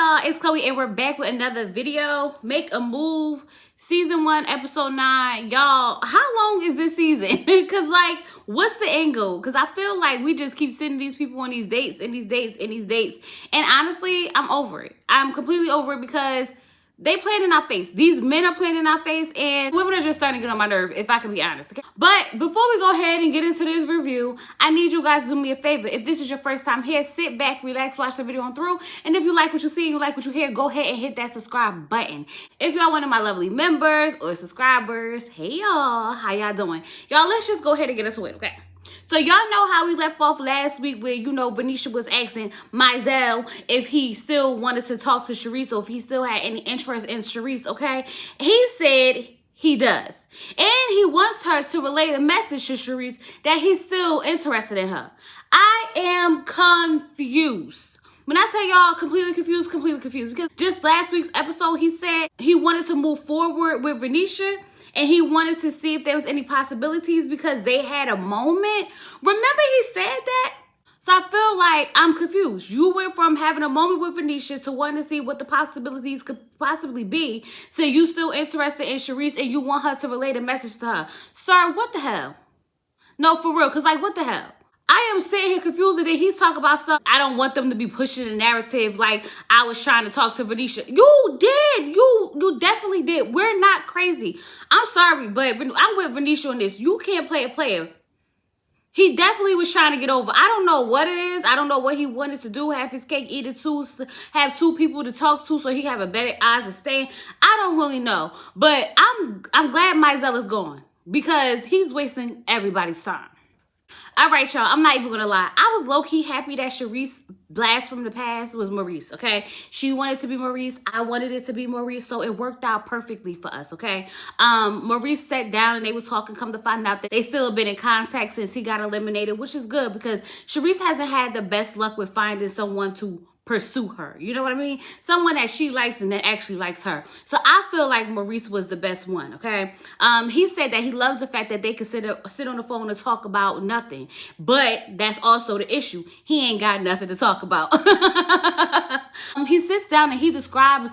y'all, it's Chloe and we're back with another video. Make a Move, season 1, episode 9. Y'all, how long is this season? Because like, what's the end goal? Because I feel like we just keep sending these people on these dates and these dates and these dates. And honestly, I'm over it. I'm completely over it because they playing in our face. These men are playing in our face, and women are just starting to get on my nerve, if I can be honest, okay? But before we go ahead and get into this review, I need you guys to do me a favor. If this is your first time here, sit back, relax, watch the video on through. And if you like what you see and you like what you hear, go ahead and hit that subscribe button. If y'all one of my lovely members or subscribers, hey y'all, how y'all doing? Y'all, let's just go ahead and get into it, okay? So y'all know how we left off last week where, you know, Venetia was asking Mizell if he still wanted to talk to Sharice or if he still had any interest in Sharice, okay? He said he does. And he wants her to relay the message to Sharice that he's still interested in her. I am confused. When I tell y'all completely confused, because just last week's episode, he said he wanted to move forward with Venetia and he wanted to see if there was any possibilities because they had a moment. Remember he said that? So I feel like I'm confused. You went from having a moment with Venetia to wanting to see what the possibilities could possibly be to you still interested in Sharice and you want her to relay a message to her. Sir, what the hell? No, for real, because like, what the hell? I am sitting here confused that he's talking about stuff. I don't want them to be pushing the narrative like I was trying to talk to Venetia. You did. You definitely did. We're not crazy. I'm sorry, but I'm with Venetia on this. You can't play a player. He definitely was trying to get over. I don't know what it is. I don't know what he wanted to do. Have his cake eaten too. Have two people to talk to so he have a better eyes to stand. I don't really know. But I'm glad Mizell is gone because he's wasting everybody's time. All right, y'all, I'm not even gonna lie. I was low-key happy that Sharice blast from the past was Maurice, okay? She wanted to be Maurice. I wanted it to be Maurice, so it worked out perfectly for us, okay? Maurice sat down and they were talking, come to find out that they still have been in contact since he got eliminated, which is good because Sharice hasn't had the best luck with finding someone to pursue her. You know what I mean? Someone that she likes and that actually likes her. So I feel like Maurice was the best one, okay? He said that he loves the fact that they could sit on the phone and talk about nothing. But that's also the issue. He ain't got nothing to talk about. He sits down and he describes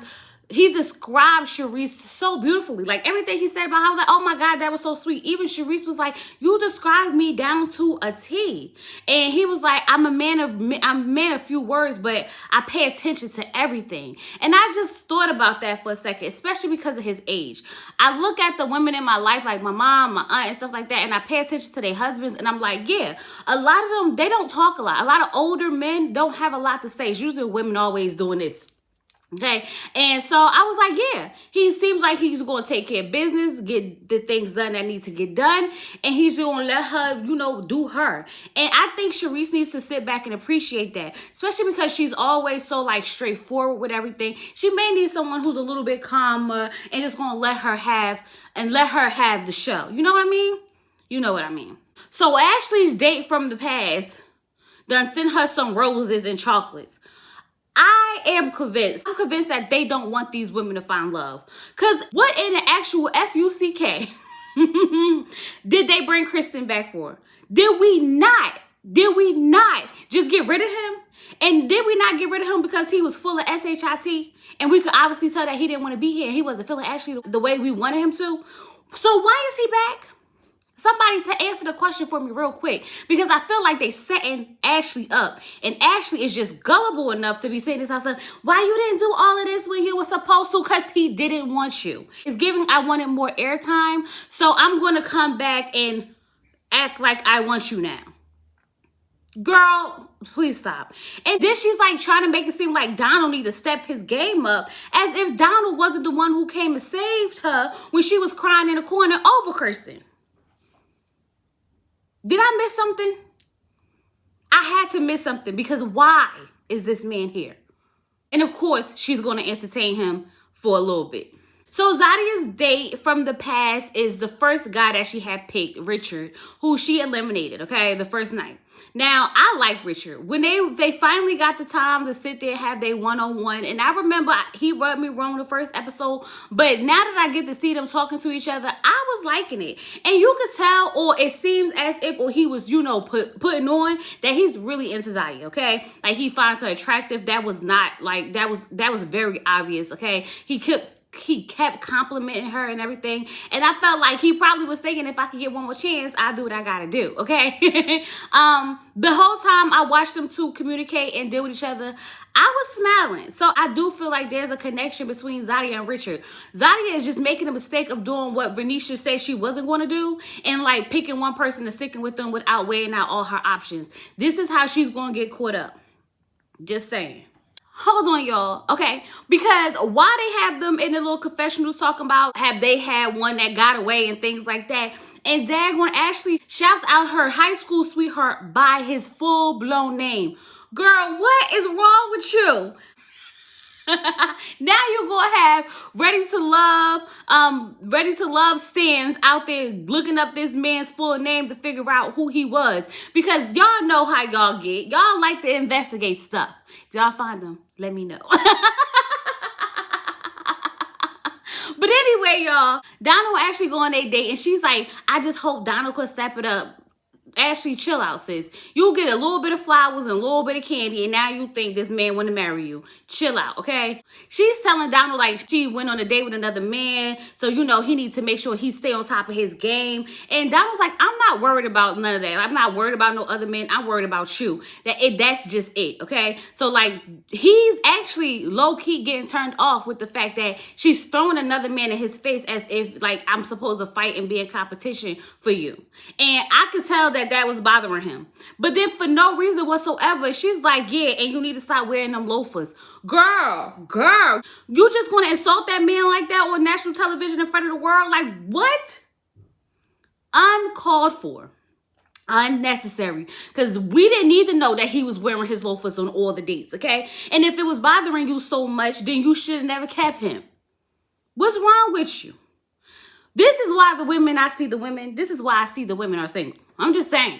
Sharice so beautifully. Like everything he said about her, I was like, oh my God, that was so sweet. Even Sharice was like, you described me down to a T. And he was like, I'm a man of few words, but I pay attention to everything. And I just thought about that for a second, especially because of his age. I look at the women in my life, like my mom, my aunt, and stuff like that, and I pay attention to their husbands, and I'm like, yeah, a lot of them, they don't talk a lot. A lot of older men don't have a lot to say. It's usually women always doing this. Okay, and so I was like, yeah, he seems like he's going to take care of business, get the things done that need to get done, and he's going to let her, you know, do her. And I think Sharice needs to sit back and appreciate that, especially because she's always so, like, straightforward with everything. She may need someone who's a little bit calmer and just going to let her have the show. You know what I mean? You know what I mean. So Ashley's date from the past done sent her some roses and chocolates. I am convinced. I'm convinced that they don't want these women to find love. Because what in the actual F-U-C-K did they bring Kristen back for? Did we not just get rid of him? And did we not get rid of him because he was full of SHIT? And we could obviously tell that he didn't want to be here. He wasn't feeling Ashley the way we wanted him to. So why is he back? Somebody to answer the question for me real quick, because I feel like they setting Ashley up, and Ashley is just gullible enough to be saying this house, why you didn't do all of this when you were supposed to? Because he didn't want you. It's giving I wanted more airtime, so I'm going to come back and act like I want you now. Girl, please stop. And then she's like trying to make it seem like Donald need to step his game up, as if Donald wasn't the one who came and saved her when she was crying in the corner over Kirsten. Did I miss something? I had to miss something because why is this man here? And of course, she's going to entertain him for a little bit. So Zadia's date from the past is the first guy that she had picked, Richard, who she eliminated, okay, the first night. Now, I like Richard. When they finally got the time to sit there and have their one-on-one, and I remember he rubbed me wrong the first episode, but now that I get to see them talking to each other, I was liking it. And you could tell, or it seems as if he was, putting on that he's really into Zadia, okay? Like, he finds her attractive. That was not, like, that was very obvious, okay? He kept complimenting her and everything. And I felt like he probably was thinking, if I could get one more chance, I'll do what I gotta do, okay? The whole time I watched them two communicate and deal with each other, I was smiling. So I do feel like there's a connection between Zadia and Richard. Zadia is just making the mistake of doing what Renisha said she wasn't going to do, and like picking one person and sticking with them without weighing out all her options. This is how she's going to get caught up. Just saying. Hold on, y'all, okay? Because while they have them in the little confessionals talking about have they had one that got away and things like that, and Daggone Ashley shouts out her high school sweetheart by his full-blown name. Girl, what is wrong with you? Now you're gonna have Ready to Love stands out there looking up this man's full name to figure out who he was. Because y'all know how y'all get. Y'all like to investigate stuff. If y'all find them, let me know. But anyway, y'all, Donald actually go on a date, and she's like, I just hope Donald could step it up. Ashley, chill out, sis. You get a little bit of flowers and a little bit of candy, and now you think this man want to marry you. Chill out, okay? She's telling Donald like she went on a date with another man, so he needs to make sure he stay on top of his game. And Donald's like, I'm not worried about none of that. I'm not worried about no other men. I'm worried about you. That's just it, okay? So like he's actually low-key getting turned off with the fact that she's throwing another man in his face as if like I'm supposed to fight and be in competition for you. And I could tell that was bothering him. But then for no reason whatsoever, she's like, yeah, and you need to stop wearing them loafers. Girl, you just gonna insult that man like that on national television in front of the world? Like, what? Uncalled for. Unnecessary. Because we didn't need to know that he was wearing his loafers on all the dates, okay? And if it was bothering you so much, then you should have never kept him. What's wrong with you? This is why this is why I see the women are single. I'm just saying,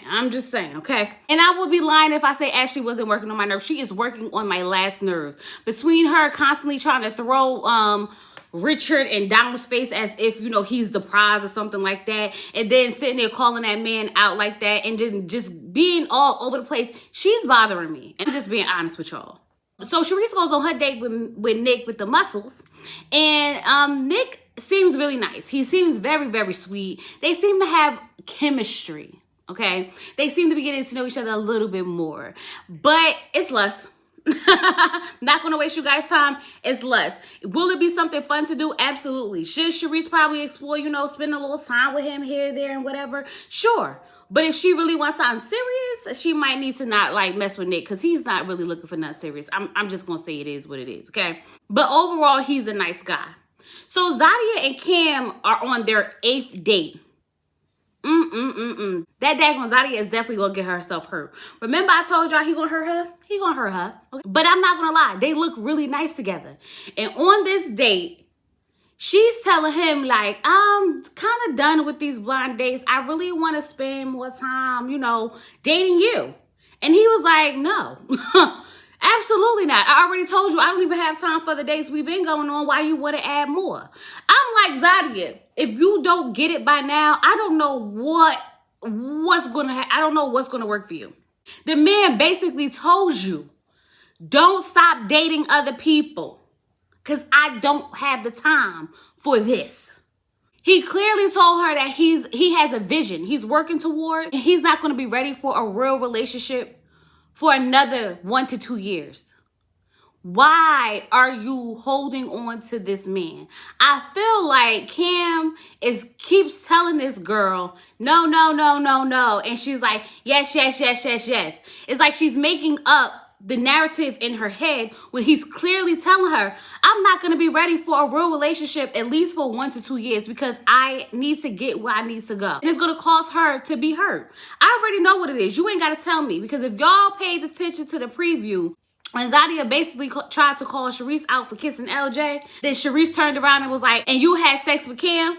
okay? And I would be lying if I say Ashley wasn't working on my nerves. She is working on my last nerves. Between her constantly trying to throw Richard in Donald's face as if, he's the prize or something like that, and then sitting there calling that man out like that, and then just being all over the place, she's bothering me. And I'm just being honest with y'all. So Charisse goes on her date with Nick with the muscles, and Nick seems really nice. He seems very, very sweet. They seem to have chemistry, okay? They seem to be getting to know each other a little bit more. But it's lust. Not going to waste you guys' time. It's lust. Will it be something fun to do? Absolutely. Should Charisse probably explore, spend a little time with him here, there, and whatever? Sure. But if she really wants something serious, she might need to not like mess with Nick, because he's not really looking for nothing serious. I'm just going to say it is what it is, okay? But overall, he's a nice guy. So Zadia and Cam are on their 8th date. That daggone Zadia is definitely gonna get herself hurt. Remember I told y'all he gonna hurt her? He gonna hurt her. Okay? But I'm not gonna lie, they look really nice together. And on this date, she's telling him like, I'm kind of done with these blind dates. I really want to spend more time, dating you. And he was like, no. Absolutely not. I already told you I don't even have time for the dates we've been going on. Why you want to add more? I'm like, Zadia, if you don't get it by now, I don't know what's going to I don't know what's going to work for you. The man basically told you, don't stop dating other people because I don't have the time for this. He clearly told her that he has a vision he's working toward, and he's not going to be ready for a real relationship for another 1 to 2 years. Why are you holding on to this man? I feel like Cam keeps telling this girl, no, no, no, no, no. And she's like, yes, yes, yes, yes, yes. It's like she's making up the narrative in her head when he's clearly telling her, I'm not going to be ready for a real relationship at least for 1 to 2 years because I need to get where I need to go. And it's going to cause her to be hurt. I already know what it is. You ain't got to tell me, because if y'all paid attention to the preview And Zadia basically tried to call Sharice out for kissing LJ. Then Sharice turned around and was like, and you had sex with Cam?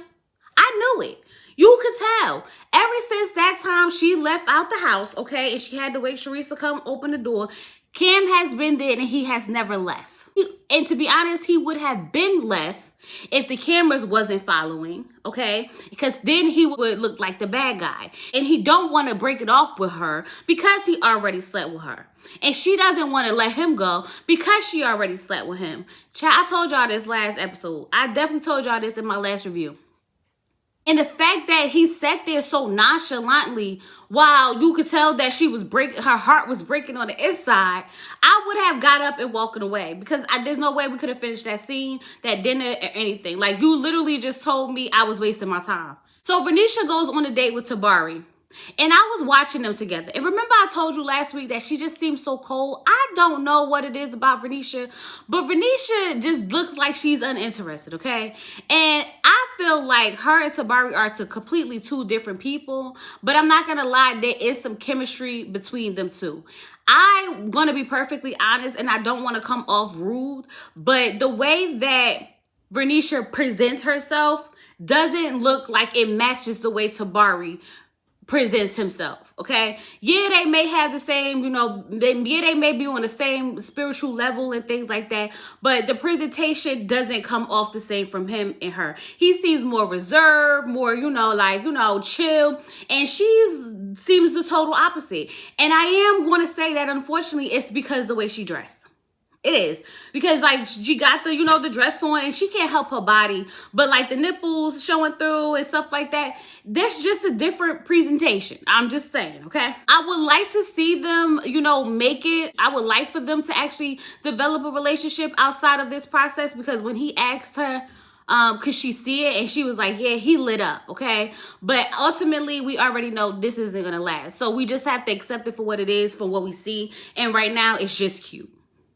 I knew it. You could tell. Ever since that time she left out the house, okay, and she had to wait Sharice to come open the door, Cam has been there and he has never left. And to be honest, he would have been left if the cameras wasn't following, okay? Because then he would look like the bad guy. And he don't want to break it off with her because he already slept with her. And she doesn't want to let him go because she already slept with him. Child, I told y'all this last episode. I definitely told y'all this in my last review. And the fact that he sat there so nonchalantly while you could tell that she was her heart was breaking on the inside, I would have got up and walking away because there's no way we could have finished that scene, that dinner, or anything. Like, you literally just told me I was wasting my time. So Renisha goes on a date with Tabari. And I was watching them together. And remember I told you last week that she just seems so cold? I don't know what it is about Renisha, but Renisha just looks like she's uninterested, okay? And I feel like her and Tabari are completely two different people, but I'm not gonna lie, there is some chemistry between them two. I'm gonna be perfectly honest, and I don't wanna come off rude, but the way that Renisha presents herself doesn't look like it matches the way Tabari presents himself, okay? Yeah, they may have the same, they may be on the same spiritual level and things like that, but the presentation doesn't come off the same from him and her. He seems more reserved, more, chill, and she seems the total opposite. And I am going to say that, unfortunately, it's because the way she dressed. It is. Because, like, she got the, the dress on and she can't help her body. But, like, the nipples showing through and stuff like that, that's just a different presentation. I'm just saying, okay? I would like to see them, make it. I would like for them to actually develop a relationship outside of this process, because when he asked her, could she see it? And she was like, yeah, he lit up, okay? But ultimately, we already know this isn't going to last. So we just have to accept it for what it is, for what we see. And right now, it's just cute.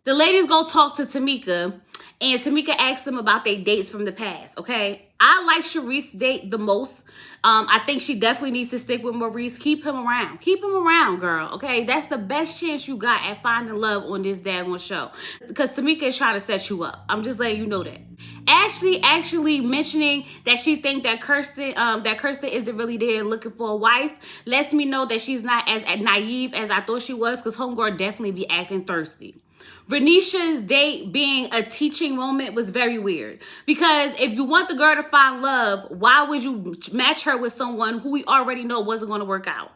The ladies go talk to Tamika, and Tamika asks them about their dates from the past, okay? I like Sharice's date the most. I think she definitely needs to stick with Maurice. Keep him around. Keep him around, girl, okay? That's the best chance you got at finding love on this daggone show, because Tamika is trying to set you up. I'm just letting you know that. Ashley actually mentioning that she think that Kirsten isn't really there looking for a wife lets me know that she's not as naive as I thought she was, because homegirl definitely be acting thirsty. Renisha's date being a teaching moment was very weird, because if you want the girl to find love, why would you match her with someone who we already know wasn't going to work out?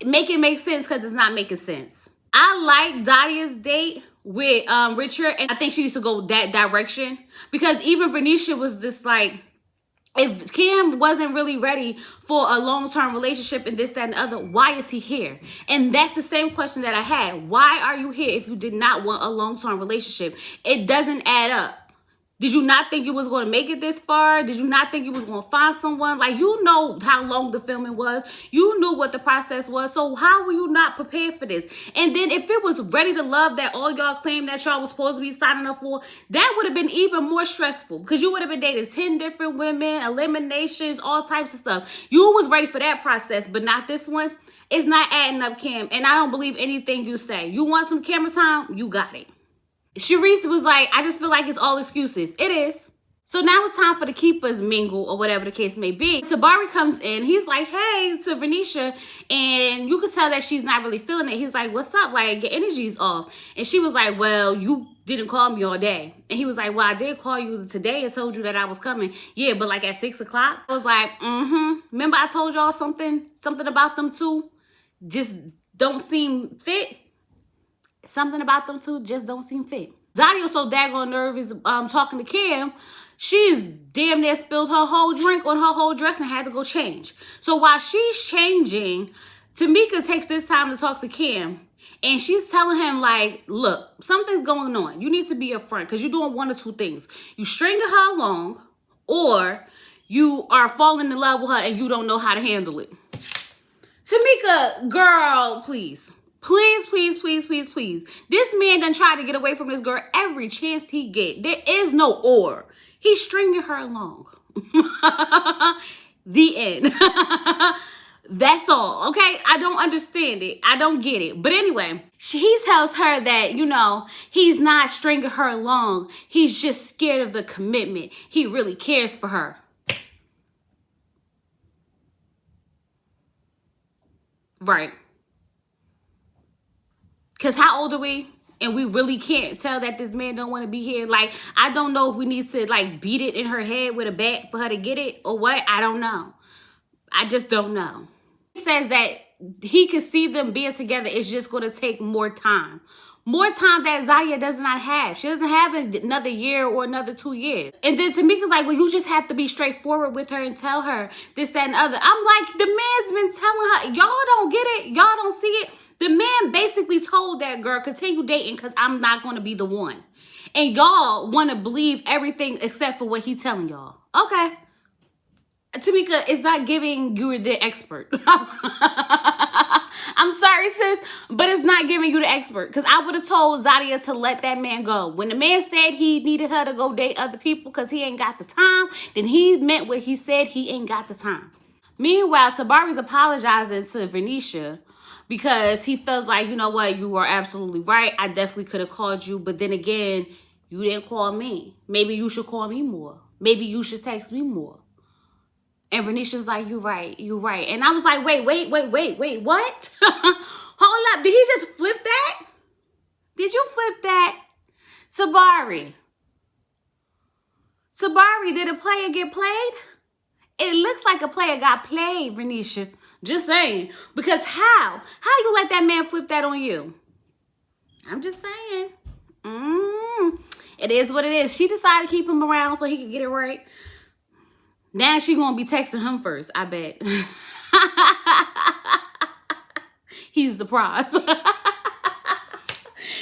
Make it make sense, because it's not making sense. I like Dadia's date with Richard, and I think she needs to go that direction, because even Renisha was just like, if Cam wasn't really ready for a long-term relationship and this, that, and the other, why is he here? And that's the same question that I had. Why are you here if you did not want a long-term relationship? It doesn't add up. Did you not think you was going to make it this far? Did you not think you was going to find someone? Like, you know how long the filming was. You knew what the process was. So how were you not prepared for this? And then if it was ready to love that all y'all claimed that y'all was supposed to be signing up for, that would have been even more stressful, because you would have been dating 10 different women, eliminations, all types of stuff. You was ready for that process, but not this one. It's not adding up, Cam. And I don't believe anything you say. You want some camera time? You got it. Sharice was like, I just feel like it's all excuses. It is. So now it's time for the keepers mingle, or whatever the case may be. Tabari comes in. He's like, hey, to Renisha. And you could tell that she's not really feeling it. He's like, what's up? Like, your energy's off. And she was like, well, you didn't call me all day. And he was like, well, I did call you today and told you that I was coming. Yeah, but like at 6 o'clock. I was like, Remember I told y'all something about them two just don't seem fit? Something about them two just don't seem fit. Zadia so daggone nervous talking to Cam, she's damn near spilled her whole drink on her whole dress and had to go change. So while she's changing, Tamika takes this time to talk to Cam, and she's telling him, like, look, something's going on. You need to be upfront, because you're doing one or two things. You stringing her along, or you are falling in love with her and you don't know how to handle it. Tamika, girl, please. Please, please, please, please, please. This man done tried to get away from this girl every chance he get. There is no or. He's stringing her along. The end. That's all, okay? I don't understand it. I don't get it. But anyway, he tells her that, you know, he's not stringing her along. He's just scared of the commitment. He really cares for her. Right. Because how old are we? And we really can't tell that this man don't want to be here. Like, I don't know if we need to, like, beat it in her head with a bat for her to get it or what. I don't know. I just don't know. He says that he could see them being together. It's just going to take more time. More time that Zaya does not have. She doesn't have another year or another 2 years. And then Tamika's like, well, you just have to be straightforward with her and tell her this, that, and other. I'm like, the man's been telling her, y'all don't get it. Y'all don't see it. The man basically told that girl, continue dating because I'm not going to be the one. And y'all want to believe everything except for what he's telling y'all. Okay. Tamika, it's not giving you the expert. I'm sorry, sis, but it's not giving you the expert. Because I would have told Zadia to let that man go. When the man said he needed her to go date other people because he ain't got the time, then he meant what he said. He ain't got the time. Meanwhile, Tabari's apologizing to Venetia because he feels like, you know what, you are absolutely right. I definitely could have called you. But then again, you didn't call me. Maybe you should call me more. Maybe you should text me more. And Venetia's like, you're right, you're right. And I was like, wait, what? Hold up, did he just flip that? Did you flip that? Tabari, did a player get played? It looks like a player got played, Venetia. Just saying. Because how? How you let that man flip that on you? I'm just saying. It is what it is. She decided to keep him around so he could get it right. Now she gonna be texting him first, I bet. He's the prize.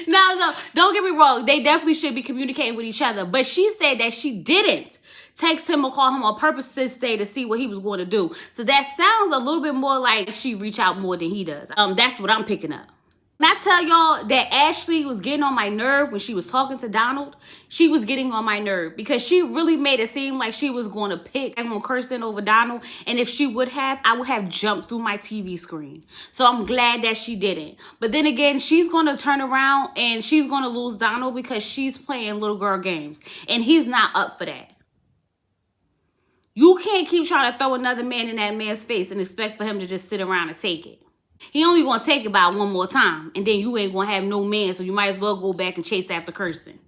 No, don't get me wrong. They definitely should be communicating with each other. But she said that she didn't text him or call him on purpose this day to see what he was going to do. So that sounds a little bit more like she reach out more than he does. That's what I'm picking up. When I tell y'all that Ashley was getting on my nerve when she was talking to Donald, she was getting on my nerve because she really made it seem like she was going to pick on Kirsten over Donald. And if she would have, I would have jumped through my TV screen. So I'm glad that she didn't. But then again, she's going to turn around and she's going to lose Donald because she's playing little girl games. And he's not up for that. You can't keep trying to throw another man in that man's face and expect for him to just sit around and take it. He only gonna take it about one more time, and then you ain't gonna have no man, so you might as well go back and chase after Kirsten.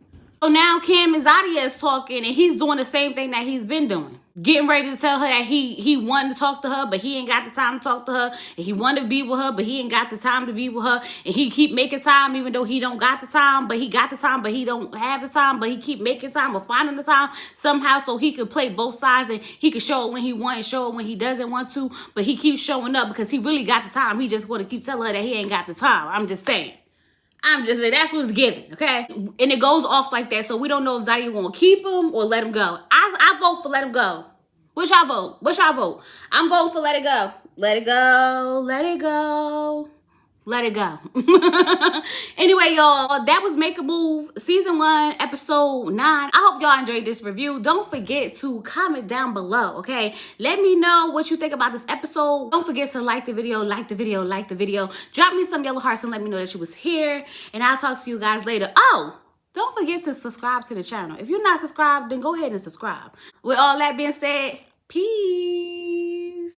So now Cam and Zadia is talking, and he's doing the same thing that he's been doing. Getting ready to tell her that he wanted to talk to her, but he ain't got the time to talk to her. And he wanted to be with her, but he ain't got the time to be with her. And he keep making time even though he don't got the time, but he got the time, but he don't have the time, but he keep making time or finding the time somehow so he could play both sides and he could show it when he want and show it when he doesn't want to. But he keeps showing up because he really got the time. He just want to keep telling her that he ain't got the time. I'm just saying. That's what's given, okay? And it goes off like that, so we don't know if Zadia gonna keep him or let him go. I vote for let him go. Which y'all vote? Which y'all vote? I'm voting for let it go. Let it go. Let it go. Let it go. Anyway, y'all, that was Make a Move, Season 1, Episode 9. I hope y'all enjoyed this review. Don't forget to comment down below, okay? Let me know what you think about this episode. Don't forget to like the video, like the video, like the video. Drop me some yellow hearts and let me know that you was here. And I'll talk to you guys later. Oh, don't forget to subscribe to the channel. If you're not subscribed, then go ahead and subscribe. With all that being said, peace.